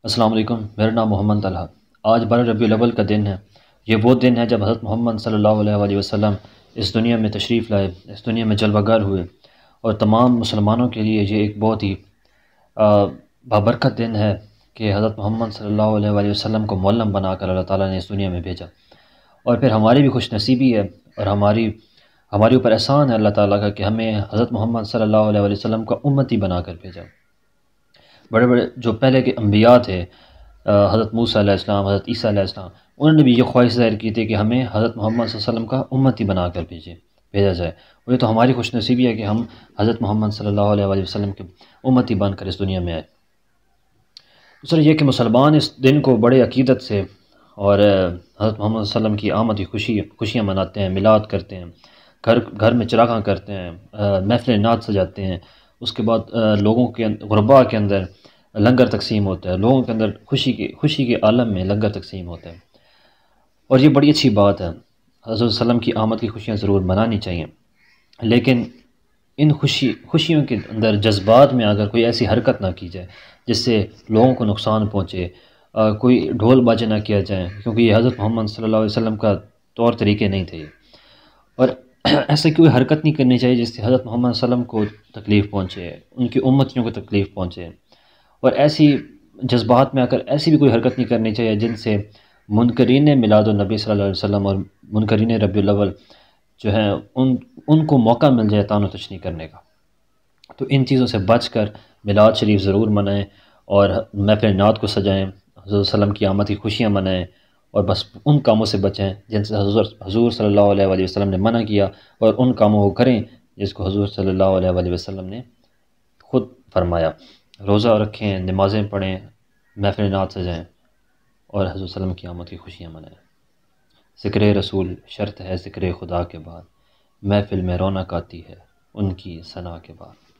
السلام علیکم، میرا نام محمد طلحہ۔ آج 12 ربیع الاول کا دن ہے۔ یہ وہ دن ہے جب حضرت محمد صلی اللہ علیہ وآلہ وسلم اس دنیا میں تشریف لائے، اس دنیا میں جلوہ گر ہوئے، اور تمام مسلمانوں کے لیے یہ ایک بہت ہی بابرکت دن ہے کہ حضرت محمد صلی اللہ علیہ وآلہ وسلم کو معلم بنا کر اللہ تعالیٰ نے اس دنیا میں بھیجا۔ اور پھر ہماری بھی خوش نصیبی ہے اور ہماری اوپر احسان ہے اللہ تعالیٰ کا کہ ہمیں حضرت محمد صلی اللہ علیہ وآلہ وسلم کا امتی بنا کر بھیجا۔ بڑے بڑے جو پہلے کے انبیاء تھے، حضرت موسیٰ علیہ السلام، حضرت عیسیٰ علیہ السلام، انہوں نے بھی یہ خواہش ظاہر کی تھی کہ ہمیں حضرت محمد صلی اللہ علیہ وسلم کا امتی بنا کر بھیجا جائے، اور یہ تو ہماری خوش نصیبی ہے کہ ہم حضرت محمد صلی اللہ علیہ وآلہ وسلم کے امتی بن کر اس دنیا میں آئے۔ دوسرا یہ کہ مسلمان اس دن کو بڑے عقیدت سے اور حضرت محمد صلی اللہ علیہ وسلم کی آمد کی خوشیاں مناتے ہیں، میلاد کرتے ہیں، گھر میں چراغاں کرتے ہیں، محفل نعت سجاتے ہیں۔ اس کے بعد لوگوں کے غرباء کے اندر لنگر تقسیم ہوتا ہے، لوگوں کے اندر خوشی کے عالم میں لنگر تقسیم ہوتا ہے، اور یہ بڑی اچھی بات ہے۔ حضرت صلی اللہ علیہ وسلم کی آمد کی خوشیاں ضرور منانی چاہیے، لیکن ان خوشیوں کے اندر جذبات میں اگر کوئی ایسی حرکت نہ کی جائے جس سے لوگوں کو نقصان پہنچے، کوئی ڈھول باجے نہ کیا جائے، کیونکہ یہ حضرت محمد صلی اللہ علیہ وسلم کا طور طریقے نہیں تھے، اور ایسے کوئی حرکت نہیں کرنی چاہیے جس سے حضرت محمد صلی اللہ علیہ وسلم کو تکلیف پہنچے، ان کی امتیوں کو تکلیف پہنچے، اور ایسی جذبات میں آ کر ایسی بھی کوئی حرکت نہیں کرنی چاہیے جن سے منکرین میلاد النبی صلی اللہ علیہ وسلم اور منکرین ربیع الاول جو ہیں ان کو موقع مل جائے طعن و تشنیع کرنے کا۔ تو ان چیزوں سے بچ کر میلاد شریف ضرور منائیں، اور محفل نعت کو سجائیں، حضرت صلی اللہ علیہ وسلم کی آمد کی خوشیاں منائیں، اور بس ان کاموں سے بچیں جن سے حضور صلی اللہ علیہ وآلہ وسلم نے منع کیا، اور ان کاموں کو کریں جس کو حضور صلی اللہ علیہ وآلہ وسلم نے خود فرمایا۔ روزہ رکھیں، نمازیں پڑھیں، محفل نعت سجائیں، اور حضور صلی اللہ علیہ وسلم کی آمد کی خوشیاں منائیں۔ ذکر رسول شرط ہے ذکر خدا کے بعد، محفل میں رونق آتی ہے ان کی ثنا کے بعد۔